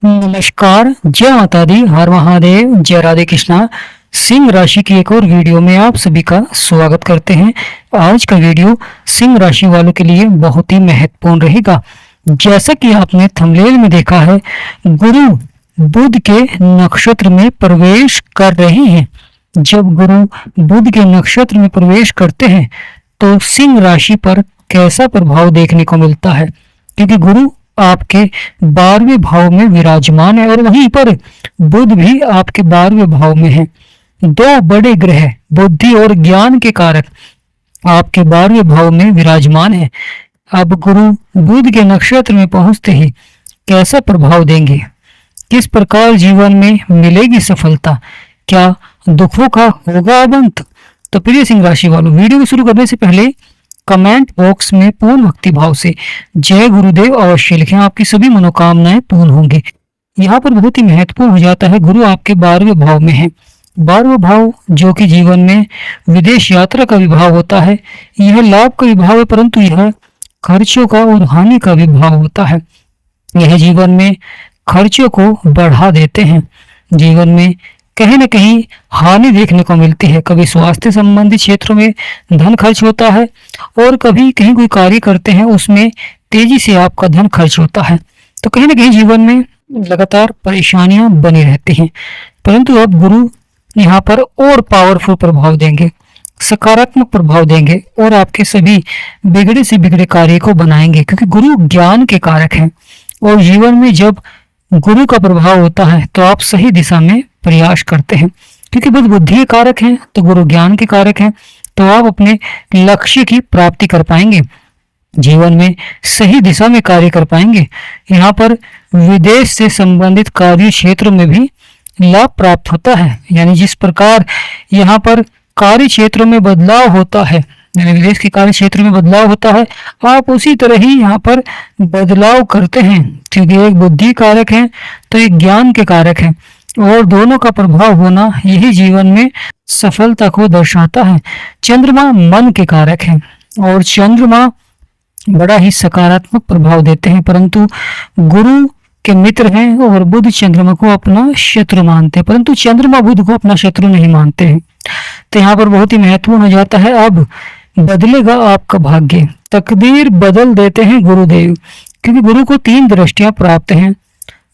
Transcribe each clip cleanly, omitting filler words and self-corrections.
नमस्कार, जय माता दी, हर महादेव, जय राधे कृष्णा। सिंह राशि की एक और वीडियो में आप सभी का स्वागत करते हैं। आज का वीडियो सिंह राशि वालों के लिए बहुत ही महत्वपूर्ण रहेगा। जैसा कि आपने थंबनेल में देखा है, गुरु बुध के नक्षत्र में प्रवेश कर रहे हैं। जब गुरु बुध के नक्षत्र में प्रवेश करते हैं तो सिंह राशि पर कैसा प्रभाव देखने को मिलता है, क्योंकि गुरु आपके 12वें भाव में विराजमान है और वहीं पर बुध भी आपके 12वें भाव में है। दो बड़े ग्रह बुद्धि और ज्ञान के कारक आपके 12वें भाव में विराजमान है। अब गुरु बुध के नक्षत्र में पहुंचते ही कैसा प्रभाव देंगे, किस प्रकार जीवन में मिलेगी सफलता, क्या दुखों का होगा अब अंत। तो प्रिय सिंह राशि वालों, वीडियो को शुरू करने से पहले कमेंट बॉक्स में पूर्ण भक्ति भाव से जय गुरुदेव अवश्य लिखें, आपकी सभी मनोकामनाएं पूर्ण होंगी। यहाँ पर बहुत ही महत्वपूर्ण हो जाता है, गुरु आपके 12वें भाव में है। 12वां भाव जो कि जीवन में विदेश यात्रा का भी भाव होता है, यह लाभ का भी भाव है, परंतु यह खर्चों का और हानि का भी भाव होता है। यह जीवन में खर्चों को बढ़ा देते हैं, जीवन में कहीं न कहीं हानि देखने को मिलती है। कभी स्वास्थ्य संबंधी क्षेत्रों में धन खर्च होता है और कभी कहीं कोई कार्य करते हैं उसमें तेजी से आपका धन खर्च होता है। तो कहीं न कहीं जीवन में लगातार परेशानियां बनी रहती हैं, परंतु अब गुरु यहाँ पर और पावरफुल प्रभाव देंगे, सकारात्मक प्रभाव देंगे और आपके सभी बिगड़े से बिगड़े कार्य को बनाएंगे, क्योंकि गुरु ज्ञान के कारक हैं। और जीवन में जब गुरु का प्रभाव होता है तो आप सही दिशा में प्रयास करते हैं, क्योंकि बुध बुद्धि के कारक हैं तो गुरु ज्ञान के कारक हैं, तो आप अपने लक्ष्य की प्राप्ति कर पाएंगे, जीवन में सही दिशा में कार्य कर पाएंगे। यहाँ पर विदेश से संबंधित कार्य क्षेत्र में भी लाभ प्राप्त होता है, यानी जिस प्रकार यहाँ पर कार्य क्षेत्रों में बदलाव होता है, यानी विदेश के कार्य क्षेत्र में बदलाव होता है, आप उसी तरह ही यहाँ पर बदलाव करते हैं, क्योंकि एक बुद्धि कारक है तो एक ज्ञान के कारक है और दोनों का प्रभाव होना यही जीवन में सफलता को दर्शाता है। चंद्रमा मन के कारक है और चंद्रमा बड़ा ही सकारात्मक प्रभाव देते हैं, परंतु गुरु के मित्र हैं और बुध चंद्रमा को अपना शत्रु मानते हैं, परंतु चंद्रमा बुध को अपना शत्रु नहीं मानते हैं। तो यहाँ पर बहुत ही महत्वपूर्ण हो जाता है, अब बदलेगा आपका भाग्य, तकदीर बदल देते हैं गुरुदेव, क्योंकि गुरु को 3 दृष्टियां प्राप्त हैं।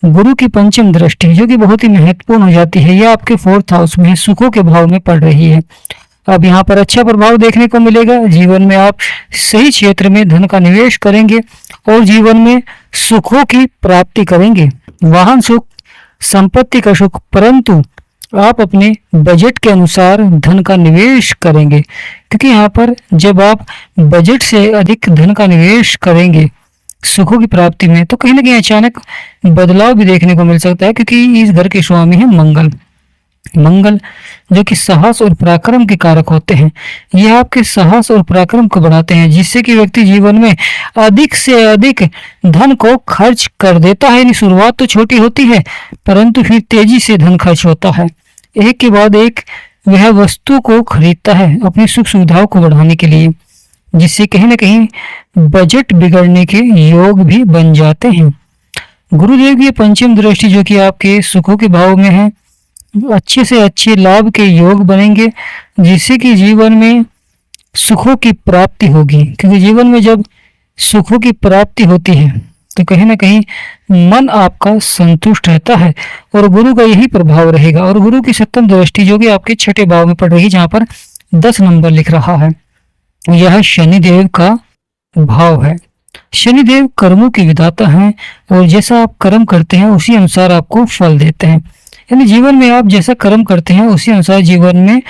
गुरु की पंचम दृष्टि जो कि बहुत ही महत्वपूर्ण हो जाती है, यह आपके 4th हाउस में है, सुखों के भाव में पड़ रही है। अब यहाँ पर अच्छा प्रभाव देखने को मिलेगा, जीवन में आप सही क्षेत्र में धन का निवेश करेंगे और जीवन में सुखों की प्राप्ति करेंगे, वाहन सुख, संपत्ति का सुख, परंतु आप अपने बजट के अनुसार धन का निवेश करेंगे, क्योंकि यहाँ पर जब आप बजट से अधिक धन का निवेश करेंगे सुखों की प्राप्ति में, तो कहीं ना कहीं अचानक बदलाव भी देखने को मिल सकता है, क्योंकि इस घर के स्वामी है मंगल। मंगल जो कि साहस और पराक्रम के कारक होते हैं, यह आपके साहस और पराक्रम को बढ़ाते हैं, जिससे कि व्यक्ति जीवन में अधिक से अधिक धन को खर्च कर देता है। यानी शुरुआत तो छोटी होती है, परंतु फिर तेजी से धन खर्च होता है, एक के बाद एक वह वस्तु को खरीदता है अपनी सुख सुविधाओं को बढ़ाने के लिए, जिससे कहीं ना कहीं बजट बिगड़ने के योग भी बन जाते हैं। गुरुदेव की पंचम दृष्टि जो कि आपके सुखों के भाव में है, अच्छे से अच्छे लाभ के योग बनेंगे, जिससे कि जीवन में सुखों की प्राप्ति होगी, क्योंकि जीवन में जब सुखों की प्राप्ति होती है तो कहीं ना कहीं मन आपका संतुष्ट रहता है और गुरु का यही प्रभाव रहेगा। और गुरु की 7वीं दृष्टि जो कि आपके 6ठे भाव में पड़ रही है, जहाँ पर 10 नंबर लिख रहा है, यह शनिदेव का भाव है। शनिदेव कर्मों की विधाता हैं और जैसा आप कर्म करते हैं उसी अनुसार आपको फल देते हैं, यानी जीवन में आप जैसा कर्म करते हैं उसी अनुसार जीवन में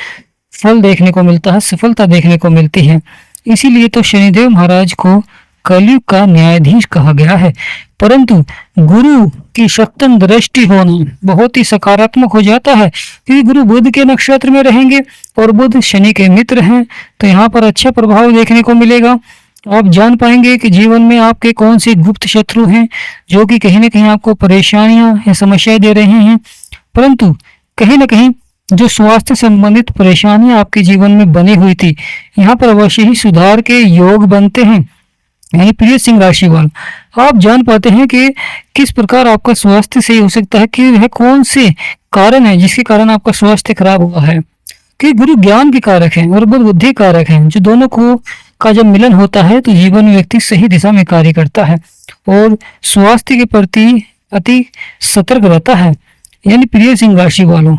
फल देखने को मिलता है, सफलता देखने को मिलती है। इसीलिए तो शनिदेव महाराज को कलयुग का न्यायाधीश कहा गया है। परंतु गुरु की 7वीं दृष्टि होना बहुत ही सकारात्मक हो जाता है, क्योंकि गुरु बुध के नक्षत्र में रहेंगे और बुध शनि के मित्र हैं, तो यहाँ पर अच्छा प्रभाव देखने को मिलेगा। आप जान पाएंगे कि जीवन में आपके कौन से गुप्त शत्रु हैं जो कि कहीं ना कहीं आपको परेशानियां या समस्याएं दे रहे हैं, परंतु कहीं ना कहीं जो स्वास्थ्य संबंधित परेशानियां आपके जीवन में बनी हुई थी, यहाँ पर अवश्य ही सुधार के योग बनते हैं। यानी प्रिय सिंह राशि वालों, आप जान पाते हैं कि किस प्रकार आपका स्वास्थ्य सही हो सकता है, कि वह कौन से कारण है जिसके कारण आपका स्वास्थ्य खराब हुआ है। कि गुरु ज्ञान के कारक हैं और बुध बुद्धि कारक हैं, जो दोनों को का जब मिलन होता है तो जीवन में व्यक्ति सही दिशा में कार्य करता है और स्वास्थ्य के प्रति अति सतर्क रहता है। यानी प्रिय सिंह राशि वालों,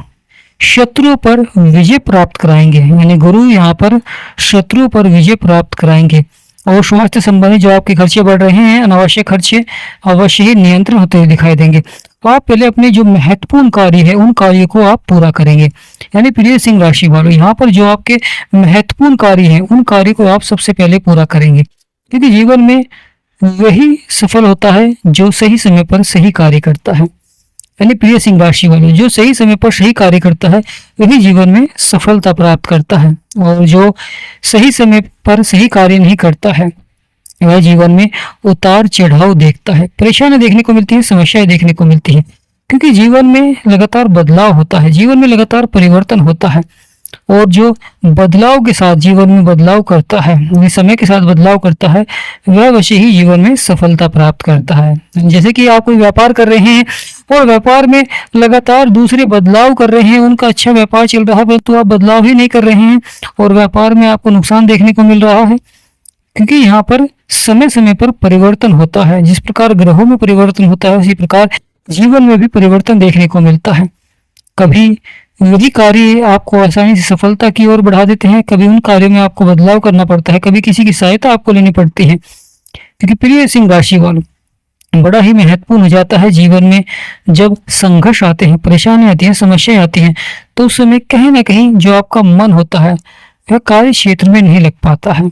शत्रुओं पर विजय प्राप्त कराएंगे, यानी गुरु यहाँ पर शत्रुओं पर विजय प्राप्त कराएंगे। और स्वास्थ्य संबंधी जो आपके खर्चे बढ़ रहे हैं, अनावश्यक खर्चे अवश्य ही नियंत्रण होते हुए दिखाई देंगे। आप पहले अपने जो महत्वपूर्ण कार्य है उन कार्यों को आप पूरा करेंगे। यानी प्रिय सिंह राशि वालों, यहाँ पर जो आपके महत्वपूर्ण कार्य है उन कार्य को आप सबसे पहले पूरा करेंगे, क्योंकि जीवन में वही सफल होता है जो सही समय पर सही कार्य करता है। यानी प्रिय सिंह राशि वाले, जो सही समय पर सही कार्य करता है वही जीवन में सफलता प्राप्त करता है, और जो सही समय पर सही कार्य नहीं करता है वह जीवन में उतार चढ़ाव देखता है, परेशानियां देखने को मिलती है, समस्याएं देखने को मिलती है। क्योंकि जीवन में लगातार बदलाव होता है, जीवन में लगातार परिवर्तन होता है, और जो बदलाव के साथ जीवन में बदलाव करता है, समय के साथ बदलाव करता है, वह वैसे ही जीवन में सफलता प्राप्त करता है। जैसे कि आप कोई व्यापार कर रहे हैं और व्यापार में लगातार दूसरे बदलाव कर रहे हैं, उनका अच्छा व्यापार चल रहा है, परंतु आप बदलाव ही नहीं कर रहे हैं और व्यापार में आपको नुकसान देखने को मिल रहा है। क्योंकि यहाँ पर समय समय पर परिवर्तन होता है, जिस प्रकार ग्रहों में परिवर्तन होता है उसी प्रकार जीवन में भी परिवर्तन देखने को मिलता है। कभी वही कार्य आपको आसानी से सफलता की ओर बढ़ा देते हैं, कभी उन कार्यों में आपको बदलाव करना पड़ता है, कभी किसी की सहायता आपको लेनी पड़ती है। क्योंकि प्रिय सिंह राशि वालों, बड़ा ही महत्वपूर्ण हो जाता है जीवन में जब संघर्ष आते हैं, परेशानी आती है, समस्याएं आती हैं, तो उस समय कहीं ना कहीं जो आपका मन होता है वह कार्य क्षेत्र में नहीं लग पाता है,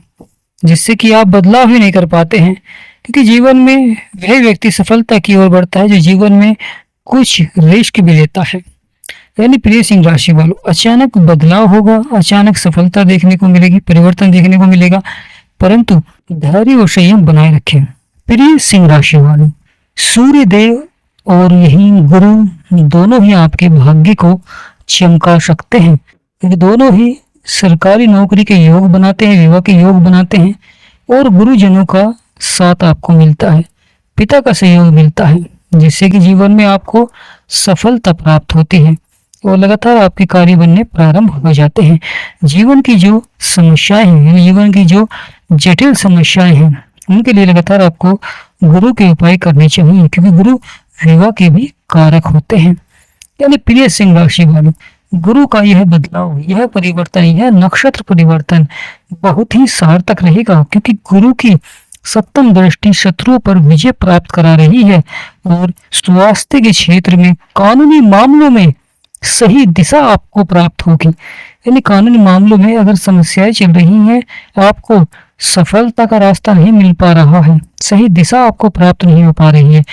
जिससे कि आप बदलाव ही नहीं कर पाते हैं। क्योंकि जीवन में वह व्यक्ति सफलता की ओर बढ़ता है जो जीवन में कुछ रिस्क भी लेता है। यानी प्रिय सिंह राशि वालों, अचानक बदलाव होगा, अचानक सफलता देखने को मिलेगी, परिवर्तन देखने को मिलेगा, परंतु धैर्य और संयम बनाए रखें। प्रिय सिंह राशि वालों, सूर्य देव और यही गुरु दोनों ही आपके भाग्य को चमका सकते हैं, क्योंकि दोनों ही सरकारी नौकरी के योग बनाते हैं, विवाह के योग बनाते हैं, और गुरुजनों का साथ आपको मिलता है, पिता का सहयोग मिलता है, जिससे कि जीवन में आपको सफलता प्राप्त होती है और लगातार आपके कार्य बनने प्रारंभ हो जाते हैं। जीवन की जो समस्याएं हैं, जीवन की जो जटिल समस्याएं हैं, उनके लिए लगातार आपको गुरु के उपाय करने चाहिए, क्योंकि गुरु विवाह के भी कारक होते हैं। यानी प्रिय सिंह राशि वालों, गुरु का यह बदलाव, यह परिवर्तन, यह नक्षत्र परिवर्तन बहुत ही सार्थक रहेगा, क्योंकि गुरु की सप्तम दृष्टि शत्रुओं पर विजय प्राप्त करा रही है और स्वास्थ्य के क्षेत्र में, कानूनी मामलों में सही दिशा आपको प्राप्त होगी। यानी कानूनी मामलों में अगर समस्याएं चल रही हैं, आपको सफलता का रास्ता नहीं मिल पा रहा है, सही दिशा आपको प्राप्त नहीं हो पा रही है,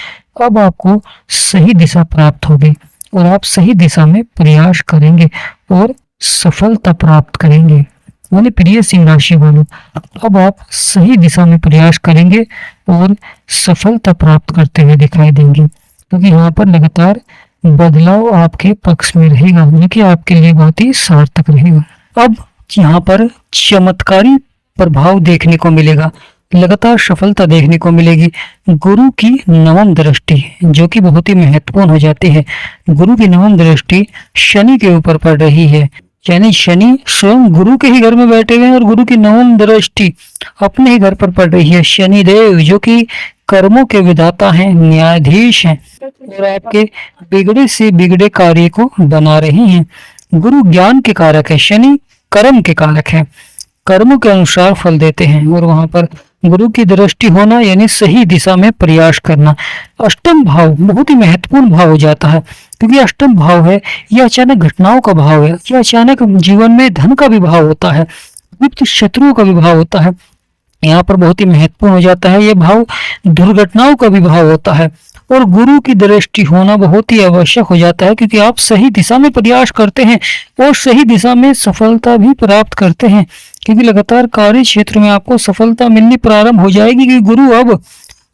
अब आपको सही दिशा प्राप्त होगी और आप सही दिशा में प्रयास करेंगे और सफलता प्राप्त करेंगे। यानी प्रिय सिंह राशि वालों, अब आप सही दिशा में प्रयास करेंगे और सफलता प्राप्त करते हुए दिखाई देंगे, क्योंकि यहाँ पर लगातार बदलाव आपके पक्ष में रहेगा, जो कि आपके लिए बहुत ही सार्थक रहेगा। अब यहाँ पर चमत्कारी प्रभाव देखने को मिलेगा, लगातार सफलता देखने को मिलेगी। गुरु की नवम दृष्टि, जो कि बहुत ही महत्वपूर्ण हो जाती है, गुरु की नवम दृष्टि शनि के ऊपर पड़ रही है। यानी शनि स्वयं गुरु के ही घर में बैठे हुए हैं और गुरु की नवम दृष्टि अपने ही घर पर पड़ रही है। शनि देव जो कि कर्मों के विधाता हैं, न्यायाधीश हैं, और आपके बिगड़े से बिगड़े कार्य को बना रही हैं। गुरु ज्ञान के कारक है, शनि कर्म के कारक है, कर्मों के अनुसार फल देते हैं, और वहां पर गुरु की दृष्टि होना यानी सही दिशा में प्रयास करना। अष्टम भाव बहुत ही महत्वपूर्ण भाव हो जाता है, क्योंकि अष्टम भाव है, यह अचानक घटनाओं का भाव है, यह अचानक जीवन में धन का भी भाव होता है, गुप्त शत्रुओं का भी भाव होता है। यहाँ पर बहुत ही महत्वपूर्ण हो जाता है, यह भाव दुर्घटनाओं का भी भाव होता है, और गुरु की दृष्टि होना बहुत ही आवश्यक हो जाता है, क्योंकि आप सही दिशा में प्रयास करते हैं और सही दिशा में सफलता भी प्राप्त करते हैं, क्योंकि लगातार कार्य क्षेत्र में आपको सफलता मिलनी प्रारंभ हो जाएगी। कि गुरु अब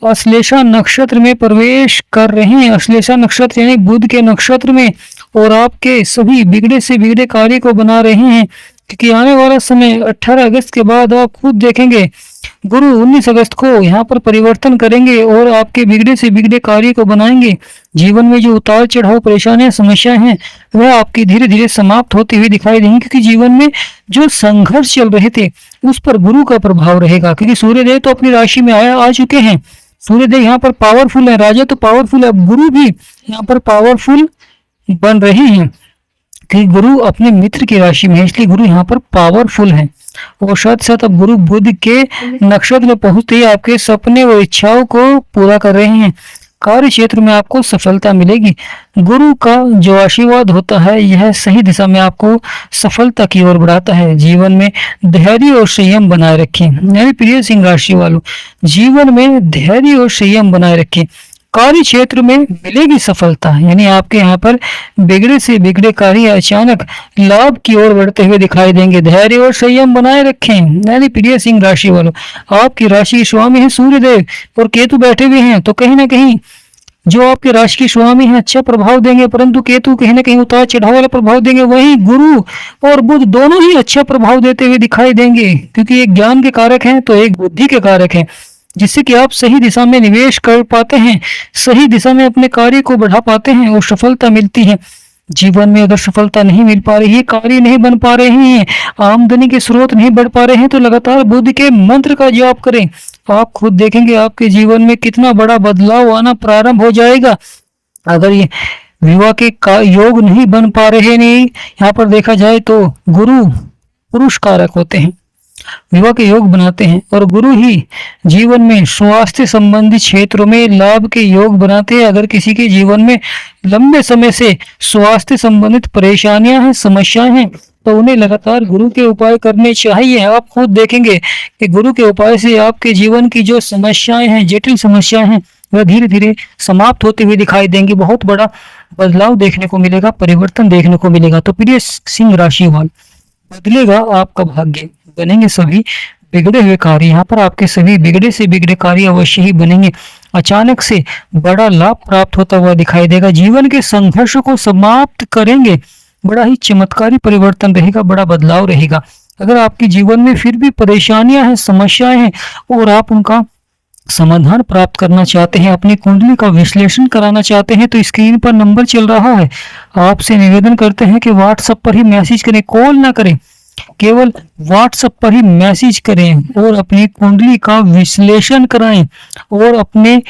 अश्लेषा नक्षत्र में प्रवेश कर रहे हैं, अश्लेषा नक्षत्र यानी बुध के नक्षत्र में, और आपके सभी बिगड़े से बिगड़े कार्य को बना रहे हैं। क्योंकि आने वाला समय 18 अगस्त के बाद आप खुद देखेंगे गुरु 19 अगस्त को यहाँ पर परिवर्तन करेंगे और आपके बिगड़े से बिगड़े कार्य को बनाएंगे। जीवन में जो उतार चढ़ाव परेशानियां समस्याएं हैं वह आपकी धीरे धीरे समाप्त होती हुई दिखाई देंगी, क्योंकि जीवन में जो संघर्ष चल रहे थे उस पर गुरु का प्रभाव रहेगा। क्योंकि सूर्यदेव तो अपनी राशि में आ चुके हैं। सूर्यदेव यहाँ पर पावरफुल है, राजा तो पावरफुल है, गुरु भी यहाँ पर पावरफुल बन रहे हैं कि गुरु अपने मित्र की राशि में है, इसलिए गुरु यहाँ पर पावरफुल है। और साथ साथ अब गुरु बुध के नक्षत्र में पहुंचते ही आपके सपने और इच्छाओं को पूरा कर रहे हैं। कार्य क्षेत्र में आपको सफलता मिलेगी। गुरु का जो आशीर्वाद होता है यह सही दिशा में आपको सफलता की ओर बढ़ाता है। जीवन में धैर्य और संयम बनाए रखें। यानी प्रिय सिंह राशि वालों, जीवन में धैर्य और संयम बनाए रखें। कार्य क्षेत्र में मिलेगी सफलता, यानी आपके यहाँ पर बिगड़े से बिगड़े कार्य अचानक लाभ की ओर बढ़ते हुए दिखाई देंगे। धैर्य और संयम बनाए रखें। यानी प्रिय सिंह राशि वालों, आपकी राशि के स्वामी है सूर्यदेव और केतु बैठे हुए हैं, तो कहीं ना कहीं जो आपके राशि के स्वामी है अच्छा प्रभाव देंगे, परंतु केतु कहीं ना कहीं उतार चढ़ाव वाला प्रभाव देंगे। वहीं गुरु और बुध दोनों ही अच्छा प्रभाव देते हुए दिखाई देंगे, क्योंकि एक ज्ञान के कारक हैं तो एक बुद्धि के कारक हैं, जिससे कि आप सही दिशा में निवेश कर पाते हैं, सही दिशा में अपने कार्य को बढ़ा पाते हैं और सफलता मिलती है। जीवन में अगर सफलता नहीं मिल पा रही है, कार्य नहीं बन पा रहे हैं, आमदनी के स्रोत नहीं बढ़ पा रहे हैं, तो लगातार बुद्ध के मंत्र का जाप करें। आप खुद देखेंगे आपके जीवन में कितना बड़ा बदलाव आना प्रारंभ हो जाएगा। अगर ये विवाह के योग नहीं बन पा रहे, नहीं यहाँ पर देखा जाए तो गुरु पुरुष कारक होते हैं, विवाह के योग बनाते हैं, और गुरु ही जीवन में स्वास्थ्य संबंधी क्षेत्रों में लाभ के योग बनाते हैं। अगर किसी के जीवन में लंबे समय से स्वास्थ्य संबंधित परेशानियां हैं, समस्याएं हैं, तो उन्हें लगातार गुरु के उपाय करने चाहिए। आप खुद देखेंगे कि गुरु के उपाय से आपके जीवन की जो समस्याएं हैं, जटिल समस्याएं हैं, वह धीरे धीरे समाप्त होती हुई दिखाई देंगी। बहुत बड़ा बदलाव देखने को मिलेगा, परिवर्तन देखने को मिलेगा। तो प्रिय सिंह राशि वाले, बदलेगा आपका भाग्य, बनेंगे सभी बिगड़े हुए कार्य। यहाँ पर आपके सभी बिगड़े से बिगड़े कार्य अवश्य ही बनेंगे। अचानक से बड़ा लाभ प्राप्त होता हुआ दिखाई देगा। जीवन के संघर्ष को समाप्त करेंगे। बड़ा ही चमत्कारी परिवर्तन रहेगा, बड़ा बदलाव रहेगा। अगर आपके जीवन में फिर भी परेशानियां हैं, समस्याएं हैं और आप उनका समाधान प्राप्त करना चाहते हैं, अपनी कुंडली का विश्लेषण कराना चाहते हैं, तो स्क्रीन पर नंबर चल रहा है। आपसे निवेदन करते हैं कि व्हाट्सएप पर ही मैसेज करें, कॉल ना करें, केवल व्हाट्सएप पर ही मैसेज करें और अपनी कुंडली का विश्लेषण कराएं और अपने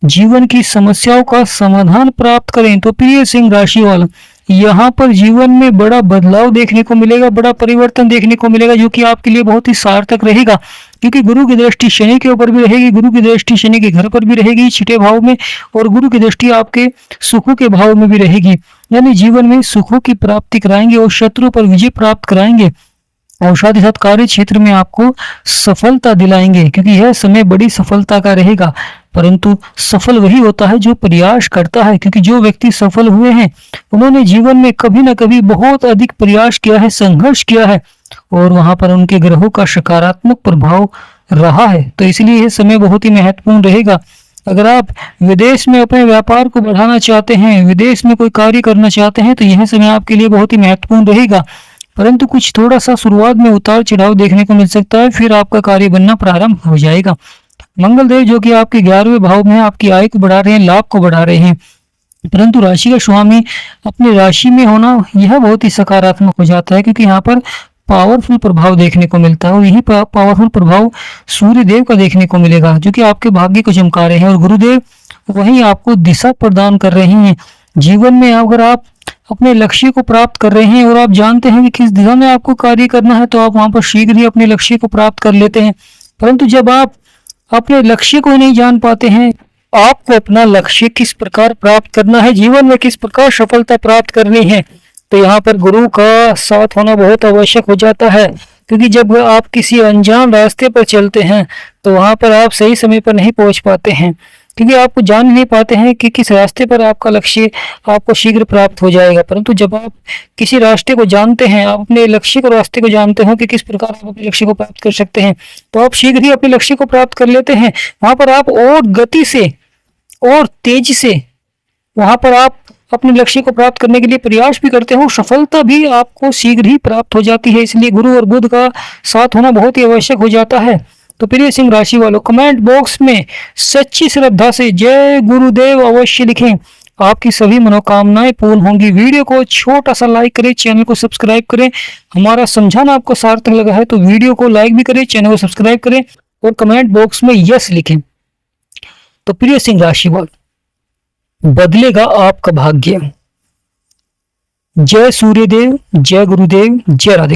जीवन की समस्याओं का समाधान प्राप्त करें। तो प्रिय सिंह राशि वाला, यहाँ पर जीवन में बड़ा बदलाव देखने को मिलेगा, बड़ा परिवर्तन देखने को मिलेगा, जो कि आपके लिए बहुत ही सार्थक रहेगा। क्योंकि गुरु की दृष्टि शनि के ऊपर भी रहेगी, गुरु की दृष्टि शनि के घर पर भी रहेगी, छठे भाव में, और गुरु की दृष्टि आपके सुखों के भाव में भी रहेगी। यानी जीवन में सुखों की प्राप्ति कराएंगे और शत्रु पर विजय प्राप्त कराएंगे, और साथ ही साथ कार्य क्षेत्र में आपको सफलता दिलाएंगे, क्योंकि यह समय बड़ी सफलता का रहेगा। परंतु सफल वही होता है जो प्रयास करता है, क्योंकि जो व्यक्ति सफल हुए हैं उन्होंने जीवन में कभी ना कभी बहुत अधिक प्रयास किया है, संघर्ष किया है, और वहां पर उनके ग्रहों का सकारात्मक प्रभाव रहा है। तो इसलिए यह समय बहुत ही महत्वपूर्ण रहेगा। अगर आप विदेश में अपने व्यापार को बढ़ाना चाहते हैं, विदेश में कोई कार्य करना चाहते हैं, तो यह समय आपके लिए बहुत ही महत्वपूर्ण रहेगा। परंतु कुछ थोड़ा सा शुरुआत में उतार चढ़ाव देखने को मिल सकता है, फिर आपका कार्य बनना प्रारंभ हो जाएगा। मंगल देव जो कि आपके 11वें भाव में आपकी आय को बढ़ा रहे हैं, लाभ को बढ़ा रहे हैं, परंतु राशि का स्वामी अपनी राशि में होना यह बहुत ही सकारात्मक हो जाता है, क्योंकि यहाँ पर पावरफुल प्रभाव देखने को मिलता है, और यही पावरफुल प्रभाव सूर्य देव का देखने को मिलेगा, जो कि आपके भाग्य को चमका रहे हैं, और गुरुदेव वही आपको दिशा प्रदान कर रहे हैं। जीवन में अगर आप अपने लक्ष्य को प्राप्त कर रहे हैं और आप जानते हैं कि किस दिशा में आपको कार्य करना है, तो आप वहां पर शीघ्र ही अपने लक्ष्य को प्राप्त कर लेते हैं। परंतु जब आप अपने लक्ष्य को नहीं जान पाते हैं, आपको अपना लक्ष्य किस प्रकार प्राप्त करना है, जीवन में किस प्रकार सफलता प्राप्त करनी है, तो यहाँ पर गुरु का साथ होना बहुत आवश्यक हो जाता है। क्योंकि जब आप किसी अनजान रास्ते पर चलते हैं तो वहां पर आप सही समय पर नहीं पहुंच पाते हैं, क्योंकि आपको जान नहीं पाते हैं कि किस रास्ते पर आपका लक्ष्य आपको शीघ्र प्राप्त हो जाएगा। परंतु जब आप किसी रास्ते को जानते हैं, आप अपने लक्ष्य को रास्ते को जानते हो कि किस प्रकार आप अपने लक्ष्य को प्राप्त कर सकते हैं, तो आप शीघ्र ही अपने लक्ष्य को प्राप्त कर लेते हैं। वहां पर आप और गति से और तेजी से वहां पर आप अपने लक्ष्य को प्राप्त करने के लिए प्रयास भी करते हो, सफलता भी आपको शीघ्र ही प्राप्त हो जाती है। इसलिए गुरु और बुध का साथ होना बहुत ही आवश्यक हो जाता है। तो प्रिय सिंह राशि वालों, कमेंट बॉक्स में सच्ची श्रद्धा से जय गुरुदेव अवश्य लिखें। आपकी सभी मनोकामनाएं पूर्ण होंगी। वीडियो को छोटा सा लाइक करें, चैनल को सब्सक्राइब करें। हमारा समझाना आपको सार्थक लगा है तो वीडियो को लाइक भी करें, चैनल को सब्सक्राइब करें और कमेंट बॉक्स में यस लिखें। तो प्रिय सिंह राशि वालों, बदलेगा आपका भाग्य। जय सूर्यदेव, जय गुरुदेव, जय राधे।